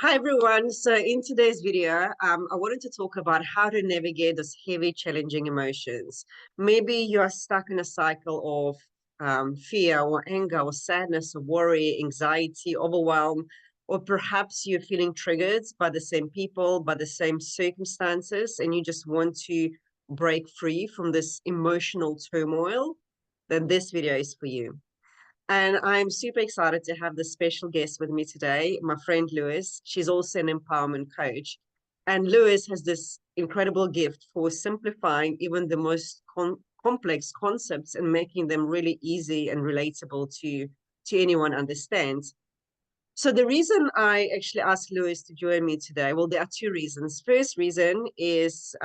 Hi everyone. So in today's video, I wanted to talk about how to navigate those heavy, challenging emotions. Maybe you are stuck in a cycle of fear or anger or sadness or worry, anxiety, overwhelm, or perhaps you're feeling triggered by the same people, by the same circumstances, and you just want to break free from this emotional turmoil. Then this video is for you. And I'm super excited to have this special guest with me today, my friend Lois. She's also an empowerment coach. And Lois has this incredible gift for simplifying even the most complex concepts and making them really easy and relatable to anyone understands. So the reason I actually asked Lois to join me today, well, there are two reasons. First reason is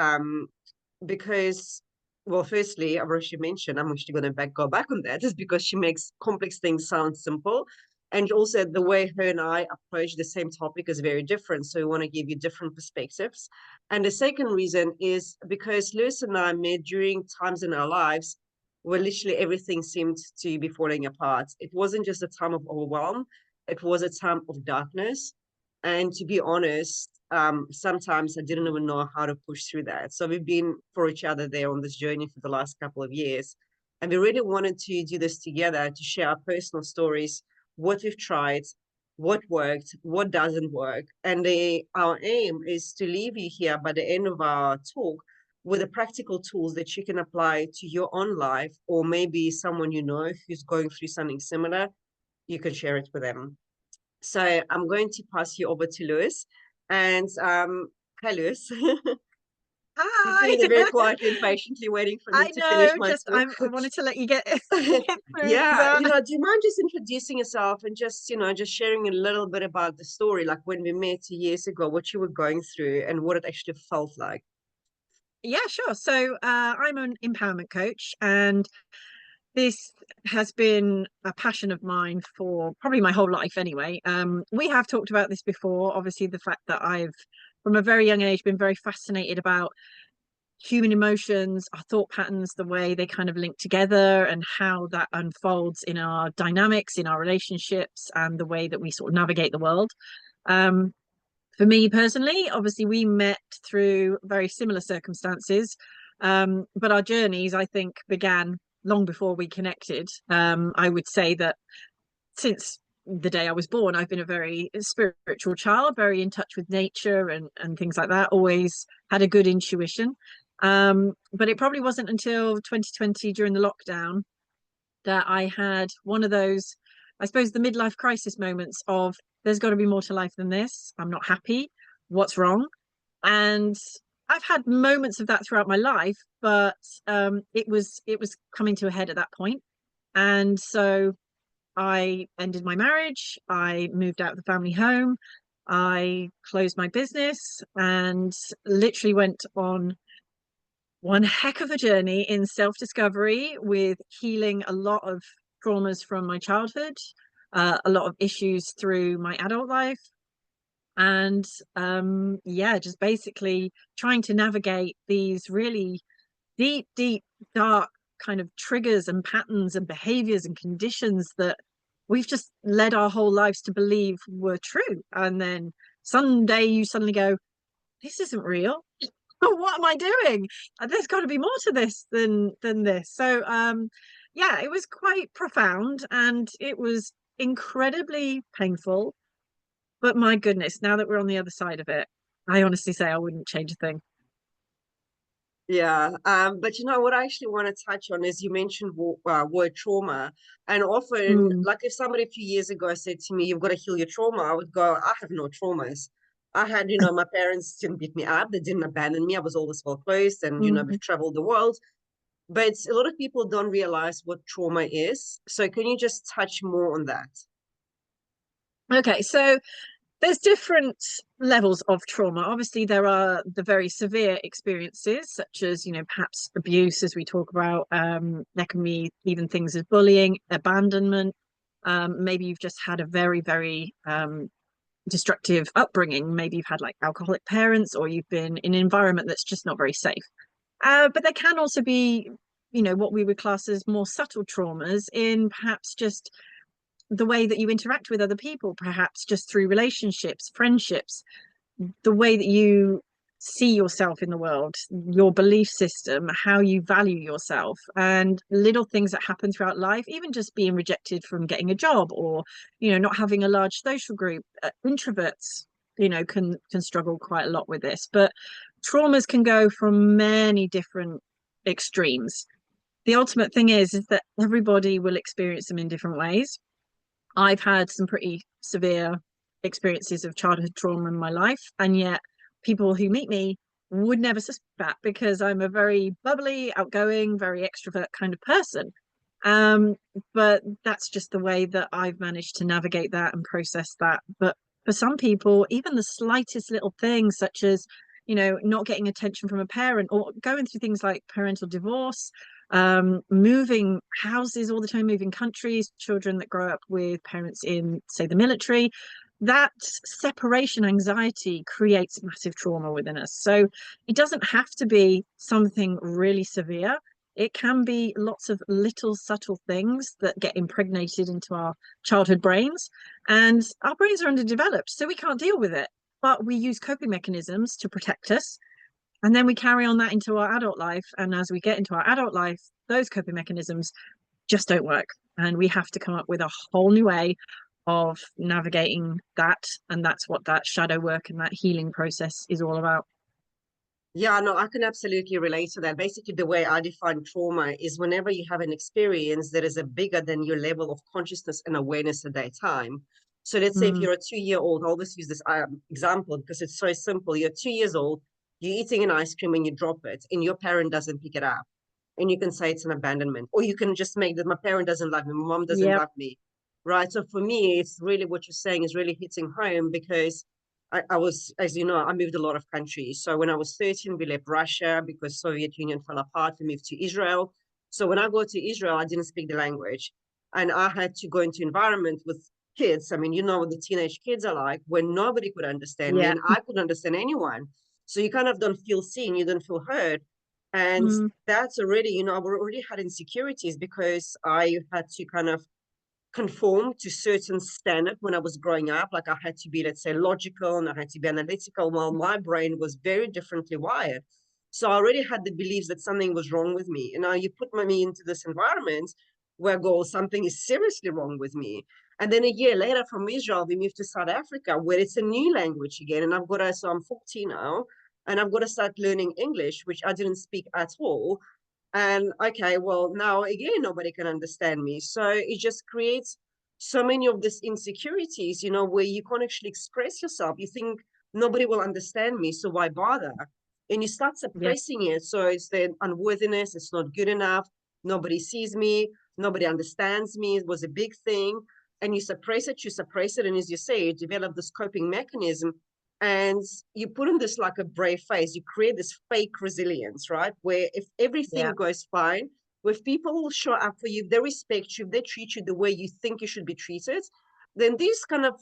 because, well, firstly, I've already mentioned, I'm actually going to go back on that, is because she makes complex things sound simple. And also the way her and I approach the same topic is very different. So we want to give you different perspectives. And the second reason is because Lewis and I met during times in our lives where literally everything seemed to be falling apart. It wasn't just a time of overwhelm, it was a time of darkness. And to be honest, sometimes I didn't even know how to push through that. So we've been for each other there on this journey for the last couple of years. And we really wanted to do this together to share our personal stories, what we've tried, what worked, what doesn't work. And our aim is to leave you here by the end of our talk with the practical tools that you can apply to your own life, or maybe someone you know who's going through something similar, you can share it with them. So I'm going to pass you over to Lewis. And hi, Lewis. You're Hi. sitting there very quietly and patiently waiting for me I to finish know, my just talk. I wanted to let you get, get through Yeah, that. do you mind just introducing yourself and just, just sharing a little bit about the story, like when we met 2 years ago, what you were going through and what it actually felt like? Yeah, sure. So I'm an empowerment coach, and this has been a passion of mine for probably my whole life anyway. We have talked about this before, obviously the fact that I've from a very young age been very fascinated about human emotions, our thought patterns, the way they kind of link together, and how that unfolds in our dynamics, in our relationships, and the way that we sort of navigate the world. Um, for me personally, obviously, we met through very similar circumstances, but our journeys, I think, began long before we connected. I would say that since the day I was born, I've been a very spiritual child, very in touch with nature and things like that. Always had a good intuition. But it probably wasn't until 2020 during the lockdown that I had one of those, I suppose, the midlife crisis moments of there's got to be more to life than this. I'm not happy. What's wrong? And I've had moments of that throughout my life, but it was coming to a head at that point. And so I ended my marriage. I moved out of the family home. I closed my business and literally went on one heck of a journey in self-discovery with healing a lot of traumas from my childhood, a lot of issues through my adult life, and yeah, just basically trying to navigate these really deep, dark kind of triggers and patterns and behaviors and conditions that we've just led our whole lives to believe were true. And then someday you suddenly go, this isn't real. What am I doing? There's got to be more to this than this. So yeah, it was quite profound and it was incredibly painful. But my goodness, now that we're on the other side of it, I honestly say I wouldn't change a thing. Yeah, but what I actually want to touch on is you mentioned word trauma, and often, Mm. like if somebody a few years ago said to me, "You've got to heal your trauma," I would go, "I have no traumas. I had, my parents didn't beat me up, they didn't abandon me. I was always well clothed, and Mm. we've traveled the world." But a lot of people don't realize what trauma is. So can you just touch more on that? Okay, so there's different levels of trauma. Obviously, there are the very severe experiences, such as, perhaps abuse, as we talk about. There can be even things as bullying, abandonment. Maybe you've just had a very, very destructive upbringing. Maybe you've had like alcoholic parents, or you've been in an environment that's just not very safe. But there can also be, what we would class as more subtle traumas in perhaps just the way that you interact with other people, perhaps just through relationships, friendships, the way that you see yourself in the world, your belief system, how you value yourself, and little things that happen throughout life, even just being rejected from getting a job, or not having a large social group. Introverts, can struggle quite a lot with this, but traumas can go from many different extremes. The ultimate thing is that everybody will experience them in different ways. I've had some pretty severe experiences of childhood trauma in my life, and yet people who meet me would never suspect that, because I'm a very bubbly, outgoing, very extrovert kind of person. Um, but that's just the way that I've managed to navigate that and process that. But for some people, even the slightest little things, such as, not getting attention from a parent, or going through things like parental divorce, moving houses all the time, moving countries, children that grow up with parents in, say, the military, that separation anxiety creates massive trauma within us. So it doesn't have to be something really severe. It can be lots of little subtle things that get impregnated into our childhood brains, and our brains are underdeveloped, so we can't deal with it. But we use coping mechanisms to protect us, and then we carry on that into our adult life. And as we get into our adult life, those coping mechanisms just don't work. And we have to come up with a whole new way of navigating that. And that's what that shadow work and that healing process is all about. Yeah, no, I can absolutely relate to that. Basically, the way I define trauma is whenever you have an experience that is a bigger than your level of consciousness and awareness at that time. So let's say if Mm, you're a 2-year-old, I'll always use this example because it's so simple. You're 2 years old, you're eating an ice cream and you drop it, and your parent doesn't pick it up. And you can say it's an abandonment, or you can just make that my parent doesn't love me, my mom doesn't yep. love me, right? So for me, it's really what you're saying is really hitting home because I was, as you know, I moved a lot of countries. So when I was 13, we left Russia because Soviet Union fell apart. We moved to Israel. So when I go to Israel, I didn't speak the language. And I had to go into environment with kids. I mean, you know what the teenage kids are like, when nobody could understand me Yeah. and I couldn't understand anyone. So you kind of don't feel seen, you don't feel heard. And Mm, that's already, I already had insecurities because I had to kind of conform to certain standard when I was growing up. Like I had to be, let's say, logical and I had to be analytical, while my brain was very differently wired. So I already had the beliefs that something was wrong with me. And now you put me into this environment where go, something is seriously wrong with me. And then a year later from Israel, we moved to South Africa where it's a new language again. And so I'm 40 now, and I've got to start learning English, which I didn't speak at all. And okay, well, now again, nobody can understand me. So it just creates so many of these insecurities, where you can't actually express yourself. You think nobody will understand me, so why bother? And you start yes. suppressing it. So it's the unworthiness, it's not good enough, nobody sees me, nobody understands me. It was a big thing. And you suppress it. And as you say, you develop this coping mechanism and you put on this like a brave face. You create this fake resilience, right? Where if Yeah. everything goes fine, if people will show up for you, they respect you, they treat you the way you think you should be treated, then these kind of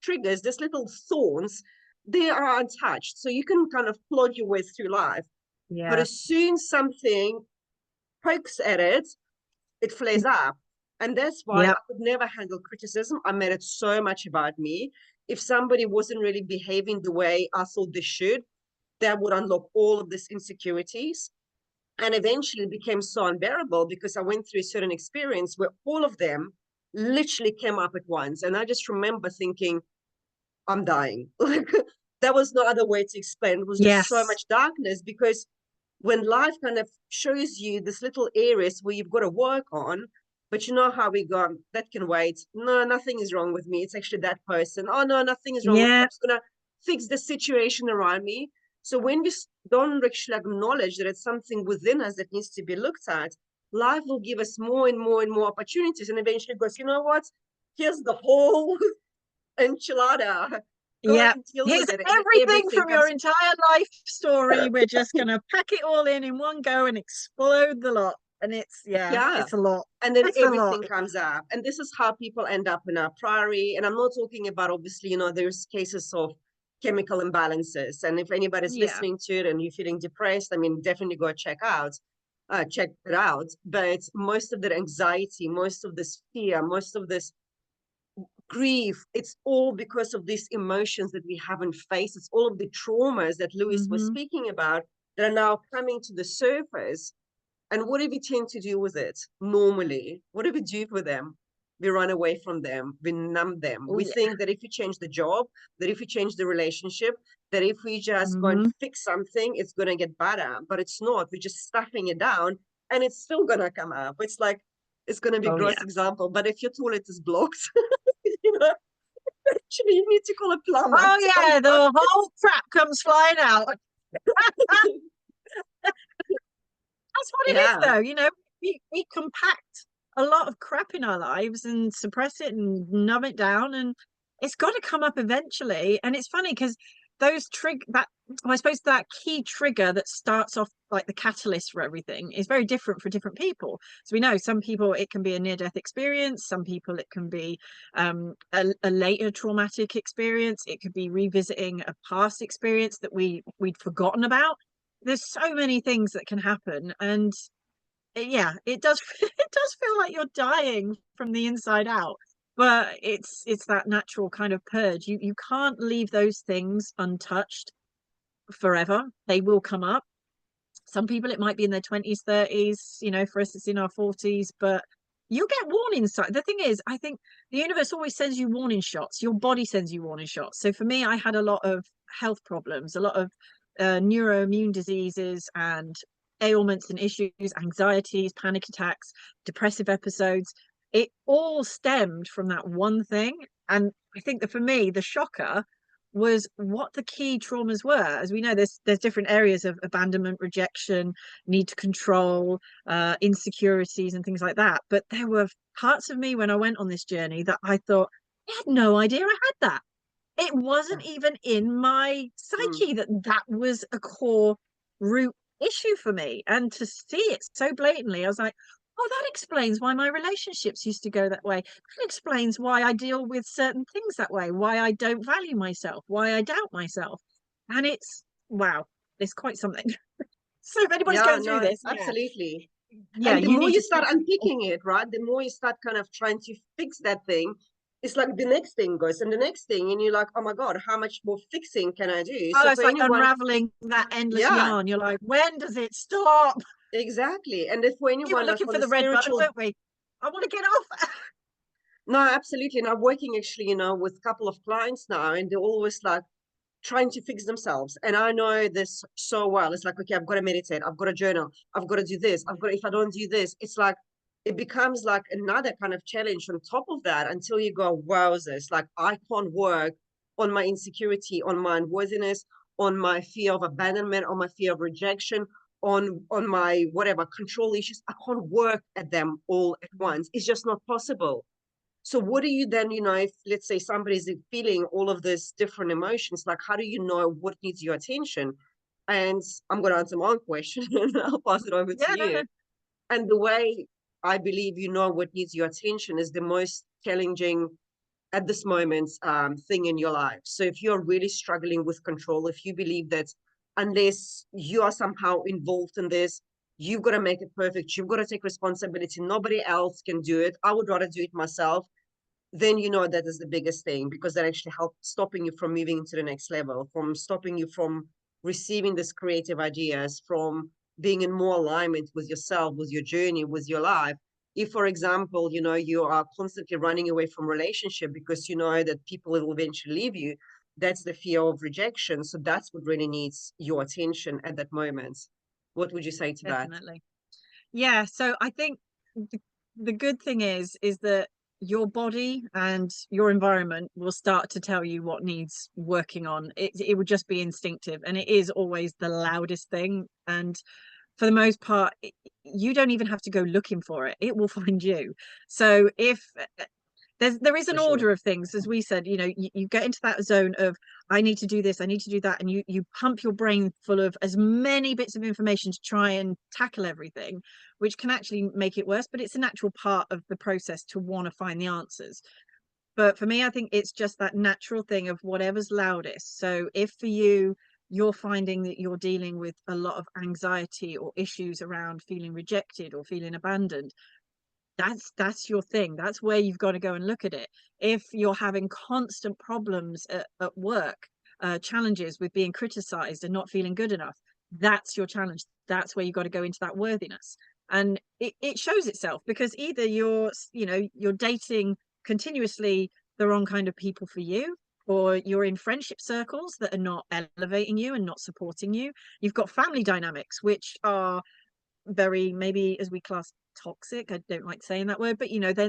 triggers, these little thorns, they are untouched. So you can kind of plod your way through life. But Yeah. as soon something pokes at it, it flares up. And that's why I Yeah. could never handle criticism. I made it so much about me. If somebody wasn't really behaving the way I thought they should, that would unlock all of these insecurities. And eventually it became so unbearable because I went through a certain experience where all of them literally came up at once. And I just remember thinking, I'm dying. Like there was no other way to explain. It was just so Yes. much darkness because when life kind of shows you this little areas where you've got to work on, but you know how we go, that can wait. No, nothing is wrong with me. It's actually that person. Oh, no, nothing is wrong with me. I'm Yeah. just going to fix the situation around me. So when we don't actually acknowledge that it's something within us that needs to be looked at, life will give us more and more and more opportunities. And eventually goes, you know what? Here's the whole enchilada. Go Yeah. and deal Here's with it. And then everything everything from your comes. entire life story. We're just gonna pack it all in one go and explode the lot. And it's, yeah, Yeah. it's a lot. And then It's a lot. everything comes up. And this is how people end up in a priory. And I'm not talking about, obviously, there's cases of chemical imbalances. And if anybody's Yeah. listening to it and you're feeling depressed, I mean, definitely go check it out. But most of the anxiety, most of this fear, most of this grief, it's all because of these emotions that we haven't faced. It's all of the traumas that Lois was Hmm. speaking about that are now coming to the surface. And what do we tend to do with it normally? What do we do for them? We run away from them, we numb them. Oh We yeah. think that if we change the job, that if we change the relationship, that if we just go and Hmm. fix something, it's going to get better. But it's not. We're just stuffing it down and it's still going to come up. It's like, it's going to be a Oh gross yeah. example. But if your toilet is blocked, you know, actually, you need to call a plumber Oh to come yeah, out. the whole crap comes flying out. That's what it is, Yeah. though. We compact a lot of crap in our lives and suppress it and numb it down, and it's got to come up eventually. And it's funny because those trigger that well, I suppose that key trigger that starts off like the catalyst for everything is very different for different people. So we know some people it can be a near-death experience, some people it can be a later traumatic experience, it could be revisiting a past experience that we'd forgotten about. There's so many things that can happen, and yeah, it does it does feel like you're dying from the inside out, but it's that natural kind of purge. You can't leave those things untouched forever. They will come up. Some people it might be in their 20s, 30s, for us it's in our 40s, but you'll get warning signs. The thing is, I think the universe always sends you warning shots. Your body sends you warning shots. So for me, I had a lot of health problems, a lot of neuroimmune diseases and ailments and issues, anxieties, panic attacks, depressive episodes. It all stemmed from that one thing. And I think that for me, the shocker was what the key traumas were. As we know, there's different areas of abandonment, rejection, need to control, insecurities, and things like that. But there were parts of me when I went on this journey that I thought I had no idea I had that. It wasn't even in my Mm. psyche that that was a core root issue for me. And to see it so blatantly, I was like, oh, that explains why my relationships used to go that way. That explains why I deal with certain things that way, why I don't value myself, why I doubt myself. And it's wow, it's quite something. So if anybody's Yeah, going through no, this, absolutely. yeah, And the you more need you to start speak to people. unpicking it, right, the more you start kind of trying to fix that thing, it's like the next thing goes and the next thing, and you're like, oh my God, how much more fixing can I do? Oh, So it's for like anyone, unraveling that endless yeah, yarn. You're like, when does it stop? exactly. And if for We were anyone like looking on for the the red button, spiritual, weren't we? I want to get off. no, absolutely. And I'm working actually, with a couple of clients now, and they're always like trying to fix themselves. And I know this so well. It's like, okay, I've got to meditate, I've got to journal, I've got to do this, if I don't do this, it's like it becomes like another kind of challenge on top of that until you go, wowzers, like I can't work on my insecurity, on my unworthiness, on my fear of abandonment, on my fear of rejection, on my whatever control issues. I can't work at them all at once. It's just not possible. So what do you then, if let's say somebody's feeling all of these different emotions, like how do you know what needs your attention? And I'm going to answer my own question and I'll pass it over to Yeah, no, no. you. And the way I believe what needs your attention is the most challenging at this moment thing in your life. So if you're really struggling with control, if you believe that unless you are somehow involved in this, you've got to make it perfect, you've got to take responsibility, nobody else can do it, I would rather do it myself, then that is the biggest thing, because that actually helps stopping you from moving to the next level, from stopping you from receiving these creative ideas, from being in more alignment with yourself, with your journey, with your life. If, for example, you are constantly running away from relationship because you know that people will eventually leave you, that's the fear of rejection. So that's what really needs your attention at that moment. What would you say to that? Definitely. Yeah, so I think the good thing is that your body and your environment will start to tell you what needs working on. It would just be instinctive, and it is always the loudest thing. And for the most part, you don't even have to go looking for it. It will find you. So if there is For an sure. order of things, as we said, you get into that zone of I need to do this, I need to do that, and you pump your brain full of as many bits of information to try and tackle everything, which can actually make it worse, but it's a natural part of the process to want to find the answers. But for me, I think it's just that natural thing of whatever's loudest. So if for you you're finding that you're dealing with a lot of anxiety or issues around feeling rejected or feeling abandoned, that's your thing. That's where you've got to go and look at it. If you're having constant problems at work, challenges with being criticized and not feeling good enough, that's your challenge. That's where you've got to go into that worthiness. And it shows itself because either you're dating continuously the wrong kind of people for you, or you're in friendship circles that are not elevating you and not supporting you. You've got family dynamics, which are very, maybe as we class toxic. I don't like saying that word, but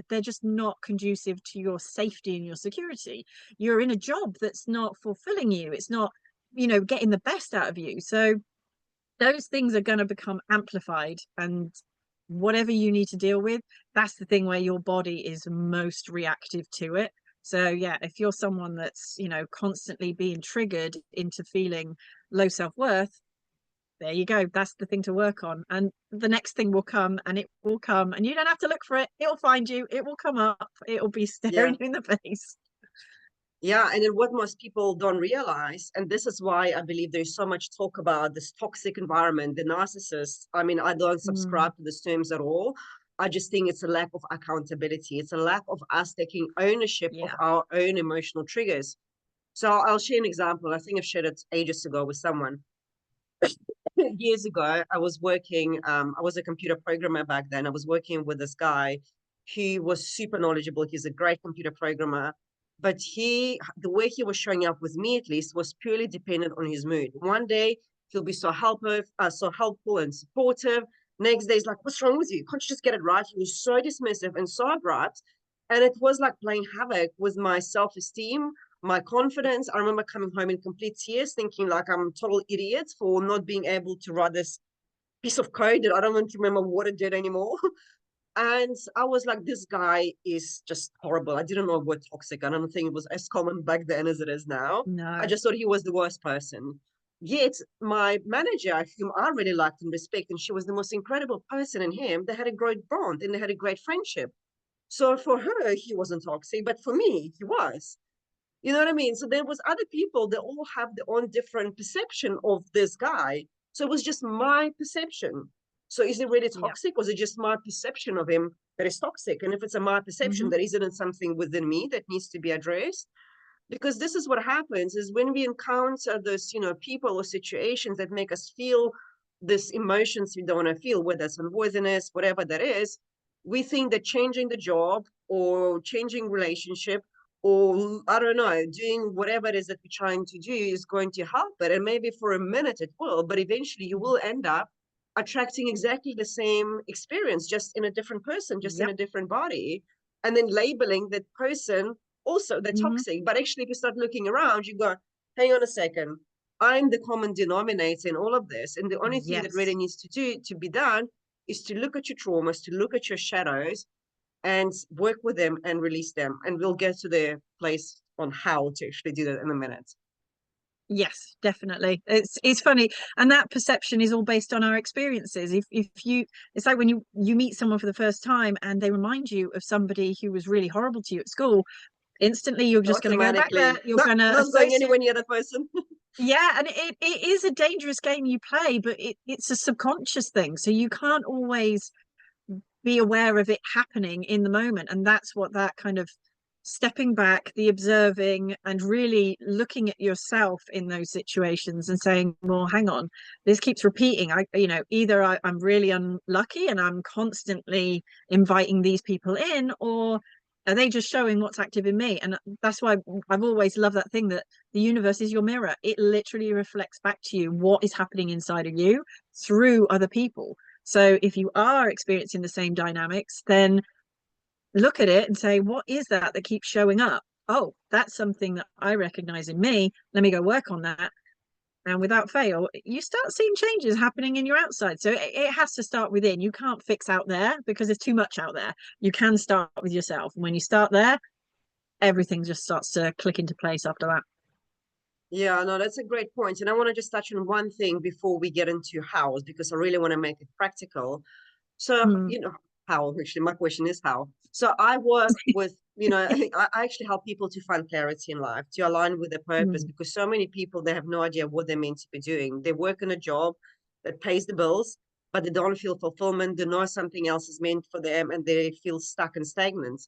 they're just not conducive to your safety and your security. You're in a job that's not fulfilling you. It's not, getting the best out of you. So those things are going to become amplified, and whatever you need to deal with, that's the thing where your body is most reactive to it. So yeah, if you're someone that's constantly being triggered into feeling low self-worth, there you go. That's the thing to work on. And the next thing will come, and it will come, and you don't have to look for it. It'll find you. It will come up. It'll be Yeah. staring you in the face. Yeah, and then what most people don't realize, and this is why I believe there's so much talk about this toxic environment, the narcissists. I mean, I don't Mm, subscribe to these terms at all. I just think it's a lack of accountability. It's a lack of us taking ownership of yeah. our own emotional triggers. So I'll share an example. I think I've shared it ages ago with someone. Years ago, I was working, I was a computer programmer back then. I was working with this guy. He was super knowledgeable. He's a great computer programmer. But the way he was showing up with me, at least, was purely dependent on his mood. One day, he'll be so helpful and supportive. Next day, he's like, "What's wrong with you? Can't you just get it right?" He was so dismissive and so abrupt. And it was like playing havoc with my self-esteem, my confidence. I remember coming home in complete tears, thinking like I'm a total idiot for not being able to write this piece of code that I don't want to remember what it did anymore. And I was like, this guy is just horrible. I didn't know what toxic. I don't think it was as common back then as it is now. I No. just thought he was the worst person. Yet my manager, whom I really liked and respect, and she was the most incredible person in him, they had a great bond and they had a great friendship. So for her, he wasn't toxic, but for me, he was. You know what I mean? So there was other people that all have their own different perception of this guy. So it was just my perception. So is it really Yeah. toxic, or is it just my perception of him that is toxic? And if it's a my perception, Hmm. that isn't something within me that needs to be addressed. Because this is what happens is when we encounter this, people or situations that make us feel this emotions we don't want to feel, whether it's unworthiness, whatever that is, we think that changing the job or changing relationship or I don't know, doing whatever it is that we're trying to do is going to help it. And maybe for a minute it will, but eventually you will end up attracting exactly the same experience, just in a different person, just in Yep. a different body, and then labeling that person also the Hmm. toxic. But actually, if you start looking around, you go, hang on a second, I'm the common denominator in all of this. And the only thing that really Yes. needs to be done is to look at your traumas, to look at your shadows and work with them and release them. And we'll get to the place on how to actually do that in a minute. Yes, definitely. It's funny, and that perception is all based on our experiences. If you, it's like when you meet someone for the first time and they remind you of somebody who was really horrible to you at school, instantly you're just going to go back there. Automatically, You're no, going to not going associate. anywhere near that person. Yeah, and it is a dangerous game you play, but it's a subconscious thing, so you can't always be aware of it happening in the moment. And that's what that kind of stepping back, the observing, and really looking at yourself in those situations and saying, well, hang on, this keeps repeating. Either I'm really unlucky and I'm constantly inviting these people in, or are they just showing what's active in me? And that's why I've always loved that thing that the universe is your mirror. It literally reflects back to you what is happening inside of you through other people. So if you are experiencing the same dynamics, then look at it and say, what is that keeps showing up? Oh, that's something that I recognize in me. Let me go work on that. And without fail, you start seeing changes happening in your outside. So it has to start within. You can't fix out there because there's too much out there. You can start with yourself. And when you start there, everything just starts to click into place after that. Yeah, no, that's a great point. And I want to just touch on one thing before we get into hows, because I really want to make it practical. So, Mm, how actually, my question is how. So, I work with, I actually help people to find clarity in life, to align with their purpose, mm, because so many people, they have no idea what they're meant to be doing. They work in a job that pays the bills, but they don't feel fulfillment. They know something else is meant for them and they feel stuck and stagnant.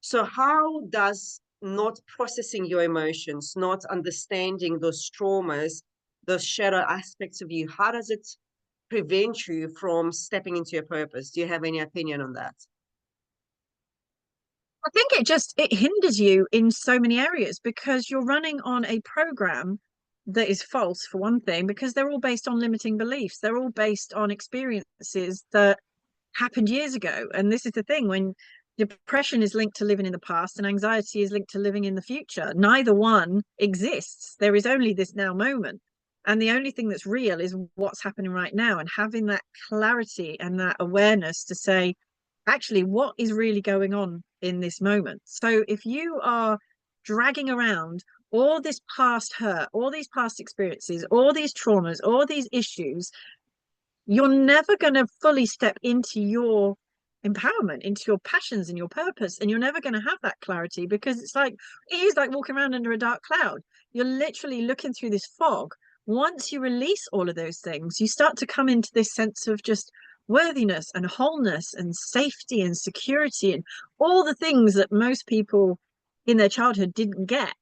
So how does not processing your emotions, not understanding those traumas, those shadow aspects of you, how does it prevent you from stepping into your purpose? Do you have any opinion on that? I think it hinders you in so many areas because you're running on a program that is false for one thing, because they're all based on limiting beliefs. They're all based on experiences that happened years ago. And this is the thing, when depression is linked to living in the past and anxiety is linked to living in the future, neither one exists. There is only this now moment. And the only thing that's real is what's happening right now, and having that clarity and that awareness to say, actually, what is really going on in this moment? So if you are dragging around all this past hurt, all these past experiences, all these traumas, all these issues, you're never going to fully step into your empowerment, into your passions and your purpose, and you're never going to have that clarity, because it is like walking around under a dark cloud. You're literally looking through this fog. Once you release all of those things, you start to come into this sense of just worthiness and wholeness and safety and security and all the things that most people in their childhood didn't get.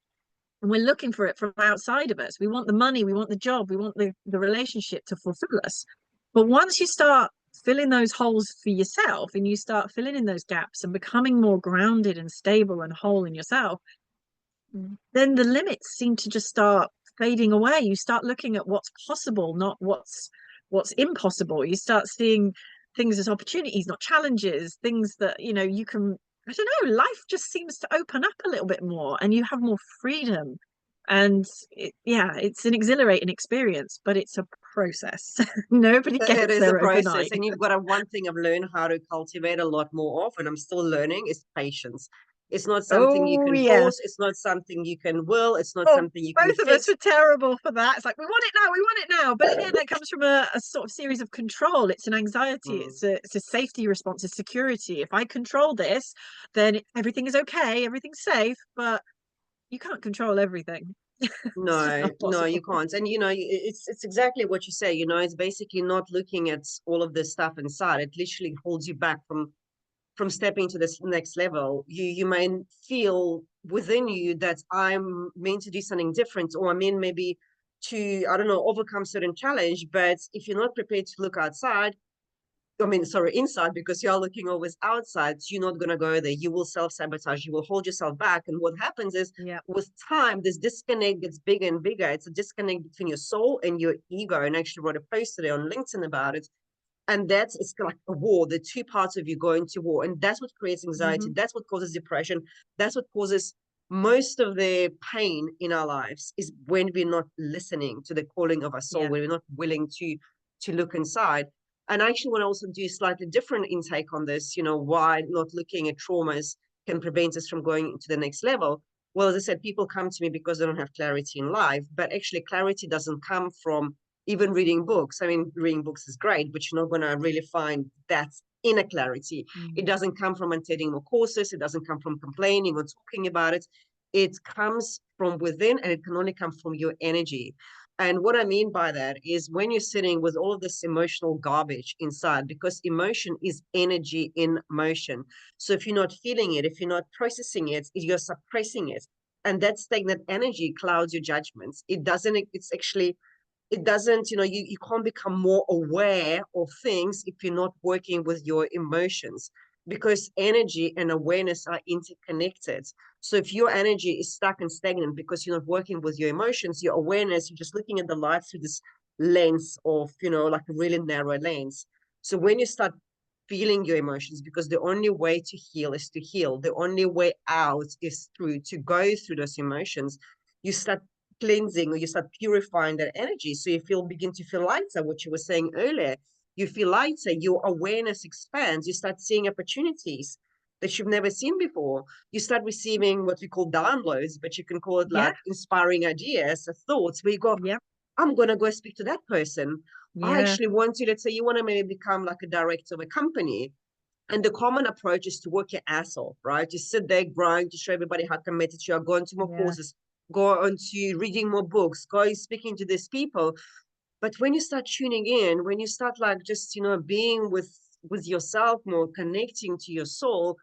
And we're looking for it from outside of us. We want the money, we want the job, we want the relationship to fulfill us. But once you start filling those holes for yourself and you start filling in those gaps and becoming more grounded and stable and whole in yourself, then the limits seem to just start fading away. You start looking at what's possible, not what's impossible. You start seeing things as opportunities, not challenges, things that, you can, I don't know, life just seems to open up a little bit more and you have more freedom. And it's an exhilarating experience, but it's a process. Nobody It gets is a there process, overnight. and you've got one thing I've learned how to cultivate a lot more of, and I'm still learning, is patience. It's not something you Oh can yeah. force. It's not something you can will. It's not Oh, something you can both of us fix. were terrible for that. It's like, we want it now, we want it now. But again, that comes from a sort of series of control. It's an anxiety, Mm. it's a safety response, a security. If I control this, then everything is okay, everything's safe. But you can't control everything. It's just No, not no, you possible. can't. And it's exactly what you say. It's basically not looking at all of this stuff inside. It literally holds you back from stepping to this next level. You may feel within you that I'm meant to do something different, or I'm meant maybe to, I don't know, overcome certain challenge. But if you're not prepared to look outside, I mean, sorry, inside, because you're looking always outside, you're not going to go there. You will self-sabotage. You will hold yourself back. And what happens is, Yeah. with time, this disconnect gets bigger and bigger. It's a disconnect between your soul and your ego. And I actually wrote a post today on LinkedIn about it. And it's like a war. The two parts of you going to war. And that's what creates anxiety. Hmm. That's what causes depression. That's what causes most of the pain in our lives, is when we're not listening to the calling of our soul, Yeah. when we're not willing to look inside. And I actually want to also do a slightly different intake on this, why not looking at traumas can prevent us from going to the next level. Well, as I said, people come to me because they don't have clarity in life, but actually clarity doesn't come from even reading books. I mean, reading books is great, but you're not going to really find that inner clarity. It Mm. doesn't come from attending more courses. It doesn't come from complaining or talking about it. It comes from within, and it can only come from your energy. And what I mean by that is, when you're sitting with all of this emotional garbage inside, because emotion is energy in motion. So if you're not feeling it, if you're not processing it, you're suppressing it. And that stagnant energy clouds your judgments. It doesn't, you can't become more aware of things if you're not working with your emotions, because energy and awareness are interconnected. So if your energy is stuck and stagnant because you're not working with your emotions, your awareness, you're just looking at the life through this lens of, like a really narrow lens. So when you start feeling your emotions, because the only way to heal is to heal, the only way out is to go through those emotions, you start cleansing, or you start purifying that energy. So you begin to feel lighter, what you were saying earlier. You feel lighter, your awareness expands, you start seeing opportunities that you've never seen before. You start receiving what we call downloads, but you can call it Yeah. like inspiring ideas, thoughts, where you go, Yeah. I'm going to go speak to that person. I Yeah. actually want to, let's say you want to maybe become like a director of a company. And the common approach is to work your ass off, right? Just sit there, grind, to show everybody how committed you are, going to more Yeah. courses, go on to reading more books, go speaking to these people. But when you start tuning in, when you start like just, being with yourself more, connecting to your soul,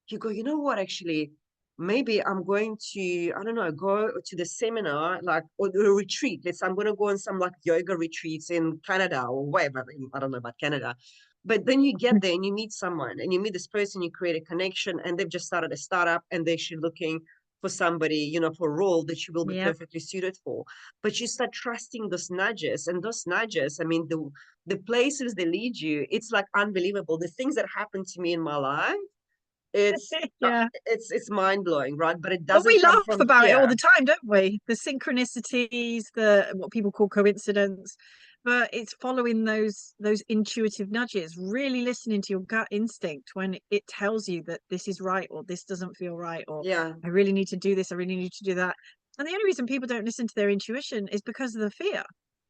you go, you know what, actually, maybe I'm going to, I don't know, go to the seminar, like, or a retreat. I'm going to go on some like yoga retreats in Canada or wherever. I don't know about Canada. But then you get there and you meet someone and you meet this person, you create a connection, and they've just started a startup and they're actually looking for somebody, for a role that you will be Yeah. perfectly suited for. But you start trusting those nudges, and those nudges, I mean, the places they lead you, it's like unbelievable. The things that happen to me in my life, it's Yeah. it's mind blowing, right? But it Well, we doesn't come laugh from about it all fear. the time, don't we? The synchronicities, the what people call coincidence, but it's following those intuitive nudges, really listening to your gut instinct when it tells you that this is right or this doesn't feel right, or Yeah, I really need to do this, I really need to do that. And the only reason people don't listen to their intuition is because of the fear.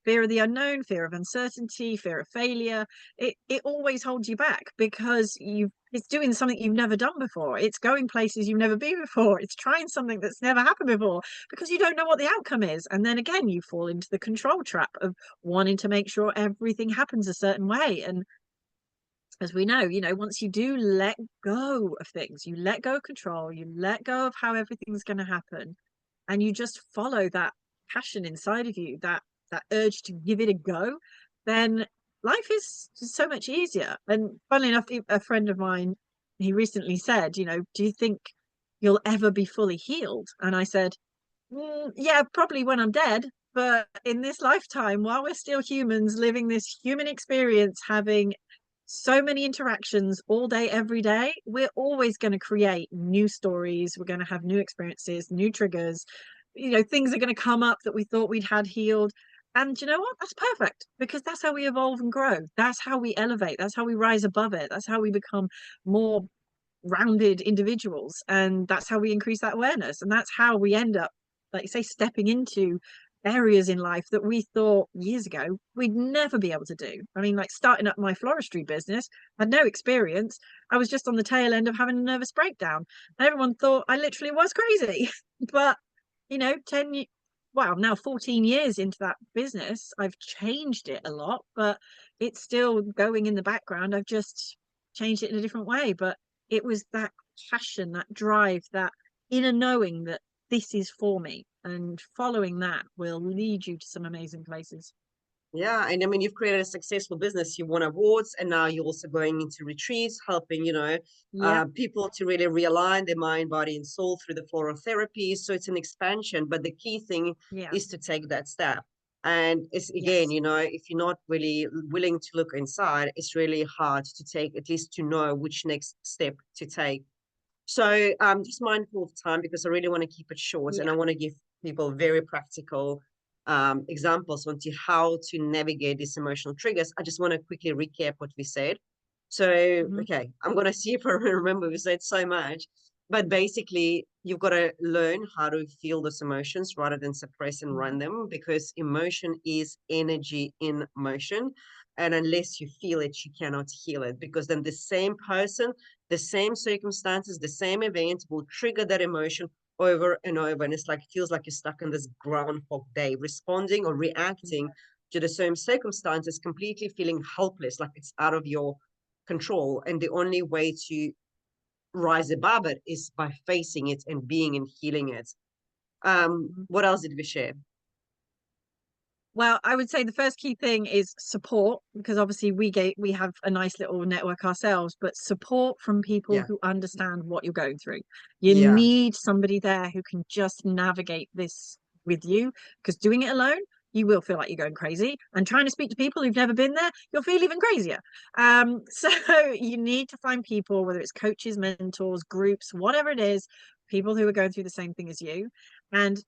Fear of the unknown, fear of uncertainty, fear of failure. It always holds you back because it's doing something you've never done before. It's going places you've never been before. It's trying something that's never happened before because you don't know what the outcome is. And then again, you fall into the control trap of wanting to make sure everything happens a certain way. And as we know, once you do let go of things, you let go of control, you let go of how everything's going to happen, and you just follow that passion inside of you, that urge to give it a go, then life is just so much easier. And funnily enough, a friend of mine, he recently said, do you think you'll ever be fully healed? And I said, yeah, probably when I'm dead. But in this lifetime, while we're still humans living this human experience, having so many interactions all day, every day, we're always going to create new stories. We're going to have new experiences, new triggers. Things are going to come up that we thought we'd had healed. And you know what? That's perfect because that's how we evolve and grow. That's how we elevate. That's how we rise above it. That's how we become more rounded individuals. And that's how we increase that awareness. And that's how we end up, like you say, stepping into areas in life that we thought years ago we'd never be able to do. I mean, like starting up my floristry business, I had no experience. I was just on the tail end of having a nervous breakdown. And everyone thought I literally was crazy. But, 10, wow, now 14 years into that business, I've changed it a lot, but it's still going in the background. I've just changed it in a different way. But it was that passion, that drive, that inner knowing that this is for me, and following that will lead you to some amazing places. yeah. And I mean, you've created a successful business. You won awards, and now you're also going into retreats, helping, Yeah, people to really realign their mind, body, and soul through the floral therapy. So it's an expansion, but the key thing yeah, is to take that step. And it's again, yes. if you're not really willing to look inside, it's really hard to take, at least to know which next step to take. So I'm just mindful of time because I really want to keep it short, and I Yeah. want to give people very practical examples onto how to navigate these emotional triggers. I just want to quickly recap what we said. So, Mhm. okay, I'm going to see if I remember. We said so much, but basically, you've got to learn how to feel those emotions rather than suppress and run Mhm. them, because emotion is energy in motion. And unless you feel it, you cannot heal it, because then the same person, the same circumstances, the same event will trigger that emotion over and over. And it's like, it feels like you're stuck in this groundhog day, responding or reacting to the same circumstances, completely feeling helpless, like it's out of your control. And the only way to rise above it is by facing it and being and healing it. Mhm. What else did we share? Well, I would say the first key thing is support, because obviously we have a nice little network ourselves, but support from people Yeah, who understand what you're going through. You yeah, need somebody there who can just navigate this with you, because doing it alone, you will feel like you're going crazy. And trying to speak to people who've never been there, you'll feel even crazier. So you need to find people, whether it's coaches, mentors, groups, whatever it is, people who are going through the same thing as you. And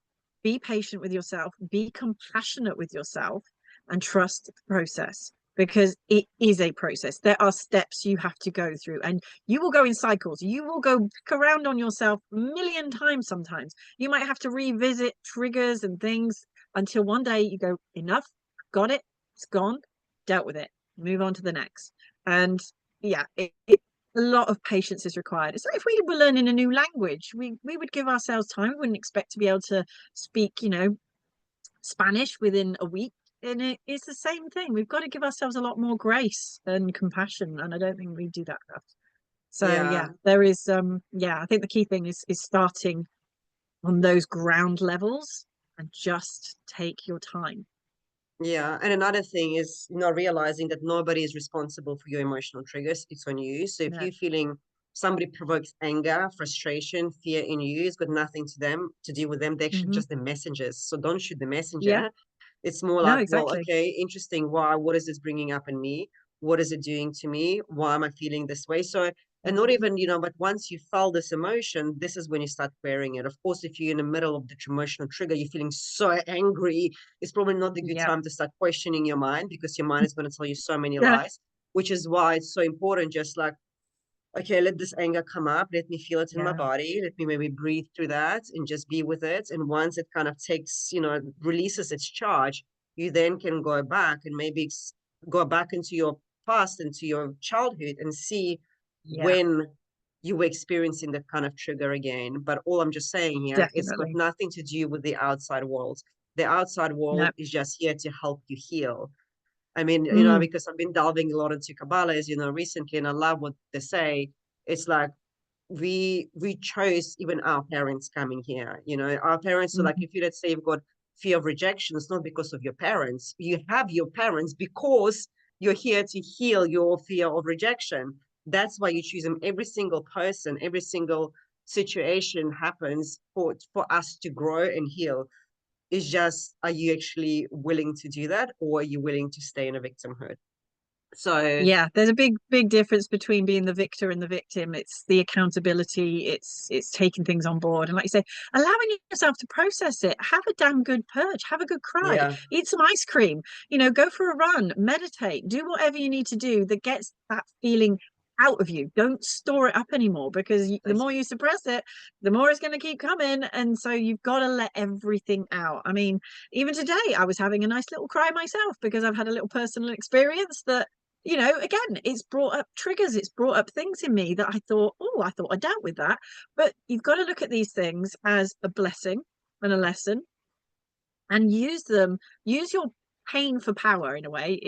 be patient with yourself, be compassionate with yourself, and trust the process, because it is a process. There are steps you have to go through, and you will go in cycles. You will go back around on yourself a million times sometimes. You might have to revisit triggers and things until one day you go, enough, got it, it's gone, dealt with it, move on to the next. And yeah, a lot of patience is required. It's like if we were learning a new language, we would give ourselves time. We wouldn't expect to be able to speak, Spanish within a week. it's the same thing. We've got to give ourselves a lot more grace and compassion, and I don't think we do that enough. So yeah, Yeah. there is yeah, I think the key thing is starting on those ground levels and just take your time. Yeah, and another thing is not realizing that nobody is responsible for your emotional triggers. It's on you. So if No. you're feeling somebody provokes anger, frustration, fear in you, it's got nothing to them to do with them. They're actually Hmm. just the messengers. So don't shoot the Yeah. messenger. It's more No, like, well, exactly. okay, interesting. Why? What is this bringing up in me? What is it doing to me? Why am I feeling this way? So, and not Mhm. even, but once you felt this emotion, this is when you start querying it. Of course, if you're in the middle of the emotional trigger, you're feeling so angry, it's probably not the good Yeah. time to start questioning your mind because your mind is going to tell you so many Yeah. lies, which is why it's so important. Just like, okay, let this anger come up. Let me feel it in my Yeah. body. Let me maybe breathe through that and just be with it. And once it kind of takes, releases its charge, you then can go back and maybe go back into your past, into your childhood and see Yeah. when you were experiencing that kind of trigger again. But all I'm just saying here, it's got Definitely. nothing to do with the outside world. The outside No. world is just here to help you heal. I mean, Mm. because I've been delving a lot into Kabbalahs, recently, and I love what they say. It's like we chose even our parents coming here. Our parents. So like, Mhm. if you let's say you've got fear of rejection, it's not because of your parents. You have your parents because you're here to heal your fear of rejection. That's why you choose them. Every single person, every single situation happens for us to grow and heal. It's just, are you actually willing to do that, or are you willing to stay in a victimhood? So Yeah, there's a big difference between being the victor and the victim. It's the accountability, it's taking things on board. And like you say, allowing yourself to process it. Have a damn good purge, have a good cry, yeah, eat some ice cream, go for a run, meditate, do whatever you need to do that gets that feeling out of you. Don't store it up anymore because the that's more you suppress it, the more it's going to keep coming. And so you've got to let everything out. I mean, even today, I was having a nice little cry myself because I've had a little personal experience that again, it's brought up triggers, it's brought up things in me that I thought I dealt with that. But you've got to look at these things as a blessing and a lesson and use your pain for power in a way.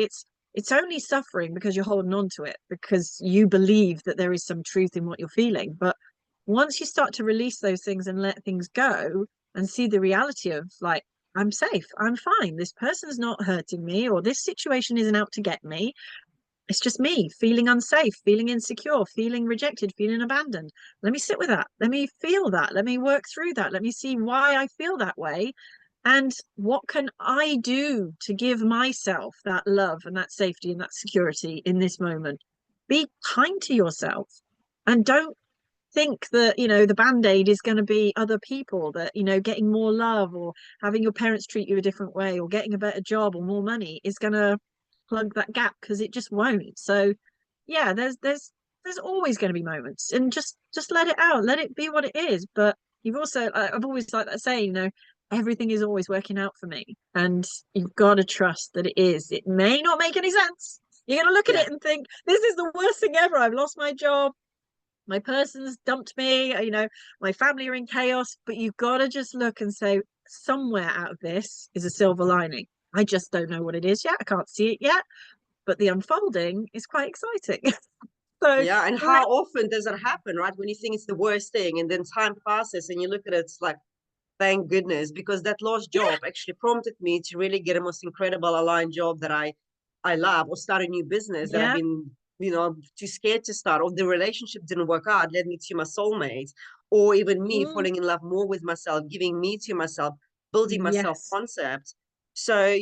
It's only suffering because you're holding on to it, because you believe that there is some truth in what you're feeling. But once you start to release those things and let things go and see the reality of like, I'm safe, I'm fine, this person's not hurting me, or this situation isn't out to get me, it's just me feeling unsafe, feeling insecure, feeling rejected, feeling abandoned. Let me sit with that. Let me feel that. Let me work through that. Let me see why I feel that way. And what can I do to give myself that love and that safety and that security in this moment? Be kind to yourself and don't think that, the band-aid is going to be other people, that, getting more love or having your parents treat you a different way or getting a better job or more money is going to plug that gap, because it just won't. So yeah, there's always going to be moments, and just let it out, let it be what it is. But you've also, I've always like that saying, everything is always working out for me, and you've got to trust that it is. It may not make any sense. You're going to look at yeah, it and think, this is the worst thing ever, I've lost my job, my person's dumped me, my family are in chaos. But you've got to just look and say, somewhere out of this is a silver lining. I just don't know what it is yet, I can't see it yet, but the unfolding is quite exciting. So yeah. And let how often does it happen, right? When you think it's the worst thing, and then time passes, and you look at it, it's like, thank goodness, because that lost yeah, job actually prompted me to really get a most incredible aligned job that I love, or start a new business that I've yeah, been, too scared to start, or the relationship didn't work out, led me to my soulmate, or even me mm, falling in love more with myself, giving me to myself, building my self yes, concept. So,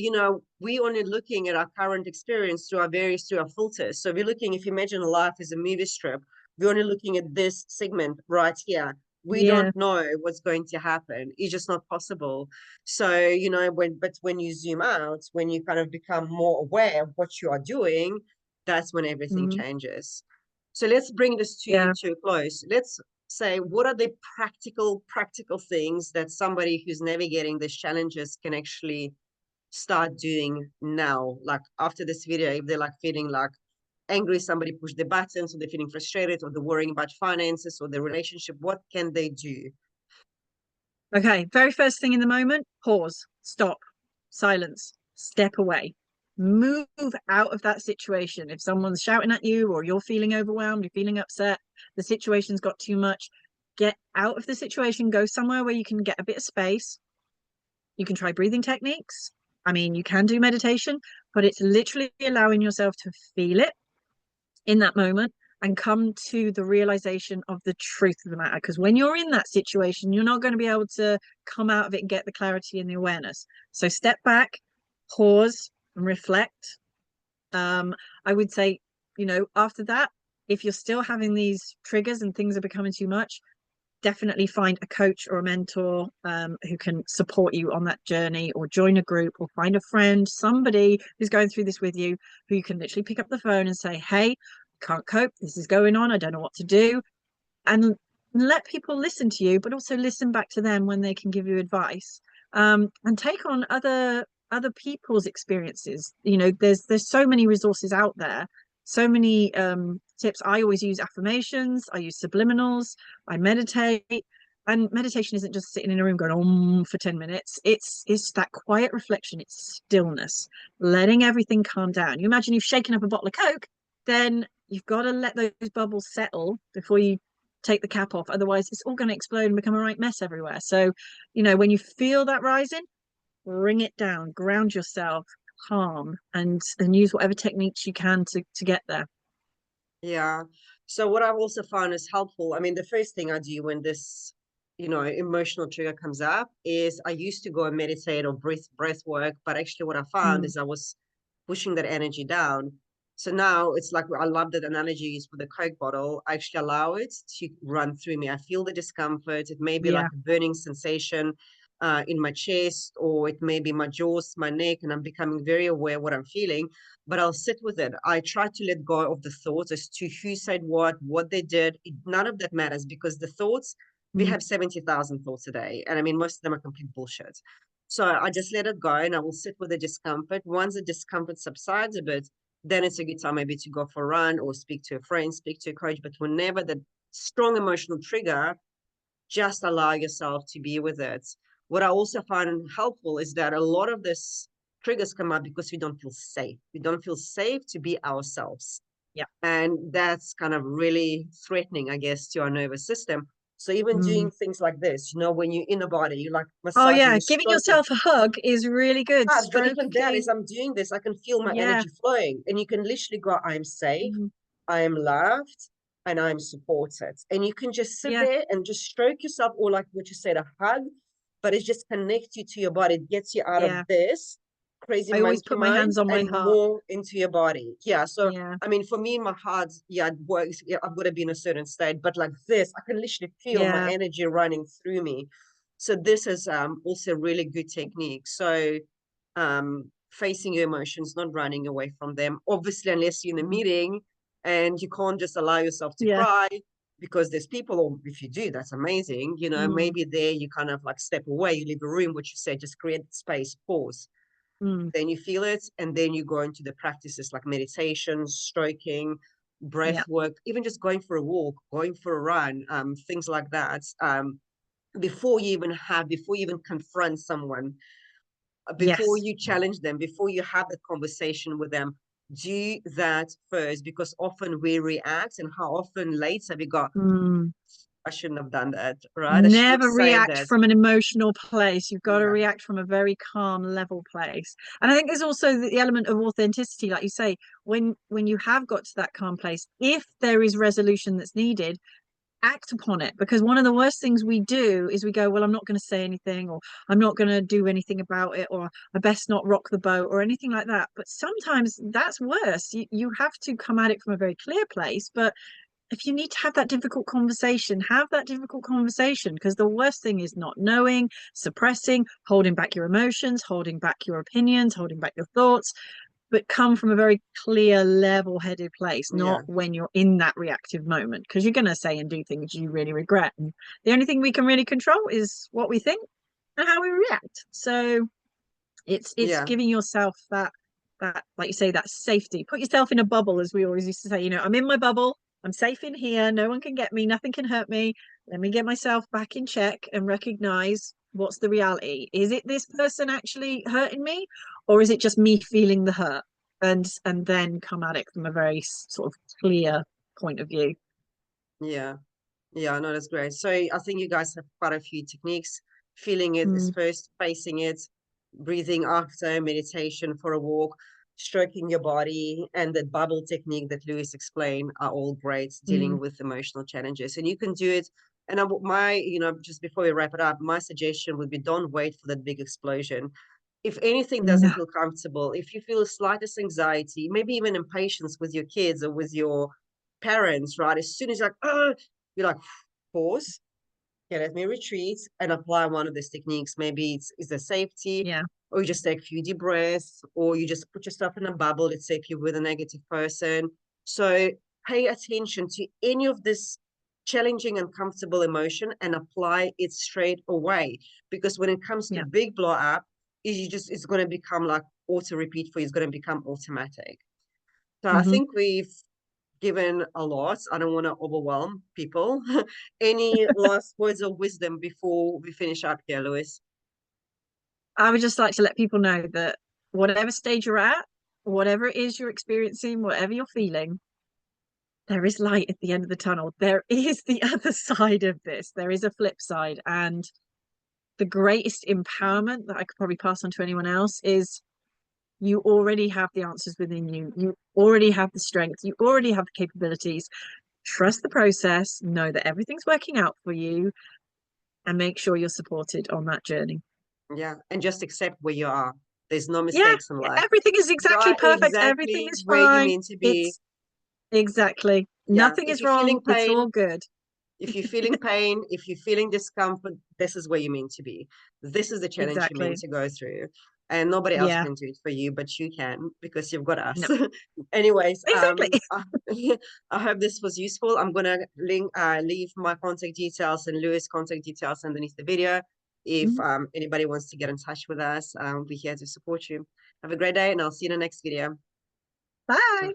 we only looking at our current experience through our filters. So we're looking, if you imagine life as a movie strip, we're only looking at this segment right here. We yeah, don't know what's going to happen. It's just not possible. So, when you zoom out, when you kind of become more aware of what you are doing, that's when everything mm, changes. So let's bring this yeah. to a close. Let's say, what are the practical things that somebody who's navigating these challenges can actually start doing now? Like after this video, if they're like feeling like angry, somebody pushed the button, so they're feeling frustrated, or they're worrying about finances or the relationship, what can they do? Okay, very first thing in the moment, pause, stop, silence. step away, move out of that situation. If someone's shouting at you, or you're feeling overwhelmed, you're feeling upset, the situation's got too much, get out of the situation, go somewhere where you can get a bit of space. You can try breathing techniques. I mean, you can do meditation, but it's literally allowing yourself to feel it in that moment and come to the realization of the truth of the matter. Because when you're in that situation, you're not going to be able to come out of it and get the clarity and the awareness. So step back, pause, and reflect. I would say, after that, if you're still having these triggers and things are becoming too much, definitely find a coach or a mentor who can support you on that journey, or join a group, or find a friend, somebody who's going through this with you, who you can literally pick up the phone and say, hey, can't cope, this is going on, I don't know what to do. And let people listen to you, but also listen back to them when they can give you advice, and take on other people's experiences. There's so many resources out there, so many tips. I always use affirmations, I use subliminals, I meditate. And meditation isn't just sitting in a room going for 10 minutes. It's that quiet reflection, it's stillness, letting everything calm down. You imagine you've shaken up a bottle of Coke, then you've got to let those bubbles settle before you take the cap off. Otherwise, it's all going to explode and become a right mess everywhere. So, when you feel that rising, bring it down, ground yourself, calm, and use whatever techniques you can to get there. Yeah. So what I've also found is helpful. I mean, the first thing I do when this, emotional trigger comes up is I used to go and meditate or breath work, but actually what I found Mm, is I was pushing that energy down. So now it's like, I love that analogy is with the Coke bottle. I actually allow it to run through me. I feel the discomfort. It may be like yeah. a burning sensation in my chest, or it may be my jaws, my neck, and I'm becoming very aware what I'm feeling, but I'll sit with it. I try to let go of the thoughts as to who said what they did. None of that matters, because the thoughts, we Mm, have 70,000 thoughts a day. And I mean, most of them are complete bullshit. So I just let it go, and I will sit with the discomfort. Once the discomfort subsides a bit, then it's a good time maybe to go for a run or speak to a friend, speak to a coach. But whenever the strong emotional trigger, just allow yourself to be with it. What I also find helpful is that a lot of this triggers come up because we don't feel safe. We don't feel safe to be ourselves. yeah. And that's kind of really threatening, I guess, to our nervous system. So even doing Mm. things like this, when you're in a body, you like Oh massaging, yeah, you giving stroke it. yourself a hug is really good. But even that is, Stroking. I'm doing this, I can feel my Yeah. energy flowing. And you can literally go, I'm safe, Mm, I am loved, and I'm supported. And you can just sit yeah. there and just stroke yourself, or like what you said, a hug, but it just connects you to your body. It gets you out of Yeah. this crazy I always monkey put my mind hands on my and heart. more into your body. Yeah. So, Yeah. I mean, for me, my heart, yeah, it works. Yeah, I've got to be in a certain state, but like this, I can literally feel my Yeah. energy running through me. So this is also really good technique. So facing your emotions, not running away from them. Obviously, unless you're in a Mm, meeting and you can't just allow yourself to yeah. cry because there's people, or if you do, that's amazing. Mm, Maybe there you kind of like step away, you leave a room, which you said, just create space, pause. mm, Then you feel it, and then you go into the practices like meditation, stroking, breath yeah. work, even just going for a walk, going for a run, things like that. Before you even confront someone, before Yes. you challenge them, before you have the conversation with them, do that first, because often we react, and how often later we go, Mm. I shouldn't have done that, right? I shouldn't have Never said react that. from an emotional place. You've got to Yeah, react from a very calm, level place. And I think there's also the element of authenticity, like you say, when you have got to that calm place, if there is resolution that's needed, act upon it. Because one of the worst things we do is we go, well, I'm not going to say anything, or I'm not going to do anything about it, or I best not rock the boat, or anything like that. But sometimes that's worse. You have to come at it from a very clear place. But if you need to have that difficult conversation, have that difficult conversation, because the worst thing is not knowing, suppressing, holding back your emotions, holding back your opinions, holding back your thoughts, but come from a very clear, level-headed place, yeah, not when you're in that reactive moment, because you're going to say and do things you really regret. And the only thing we can really control is what we think and how we react. So it's yeah, giving yourself that, like you say, that safety. Put yourself in a bubble, as we always used to say. I'm in my bubble, I'm safe in here, no one can get me, nothing can hurt me. Let me get myself back in check and recognize what's the reality? Is it this person actually hurting me, or is it just me feeling the hurt? And then come at it from a very sort of clear point of view. Yeah. Yeah, no, that's great. So I think you guys have quite a few techniques. Feeling it is Mm, first, facing it, breathing after, meditation for a walk, stroking your body, and the bubble technique that Lewis explained are all great dealing mm, with emotional challenges. And you can do it. And my, just before we wrap it up, my suggestion would be don't wait for that big explosion. If anything doesn't no, feel comfortable, if you feel slightest anxiety, maybe even impatience with your kids or with your parents, right? As soon as you're like, oh, you're like, pause, okay, let me retreat and apply one of these techniques. Maybe it's a safety, yeah, or you just take a few deep breaths, or you just put yourself in a bubble. Let's say if you're with a negative person. So pay attention to any of this challenging and comfortable emotion and apply it straight away. Because when it comes to yeah. big blow up, it's going to become like auto repeat for you. It's going to become automatic. So I Hmm. think we've given a lot. I don't want to overwhelm people. Any last words of wisdom before we finish up here, Lois? I would just like to let people know that whatever stage you're at, whatever it is you're experiencing, whatever you're feeling, there is light at the end of the tunnel. There is the other side of this. There is a flip side. And the greatest empowerment that I could probably pass on to anyone else is you already have the answers within you. You already have the strength. You already have the capabilities. Trust the process, know that everything's working out for you, and make sure you're supported on that journey. Yeah, and just accept where you are. There's no Yeah, mistakes in life. everything is You exactly are perfect. Everything exactly is where you're fine. meant to be. It's exactly Yeah, nothing if is you're feeling wrong. It's pain, all good. if you're feeling pain, if you're feeling discomfort, this is where you're meant to be. This is the challenge you're meant Exactly. to go through. And nobody else Yeah. can do it for you, but you can because you've got us. No. Anyways, Exactly. I hope this was useful. I'm gonna leave my contact details and Lewis' contact details underneath the video. If Mhm. anybody wants to get in touch with us, we're here to support you. Have a great day, and I'll see you in the next video. Bye.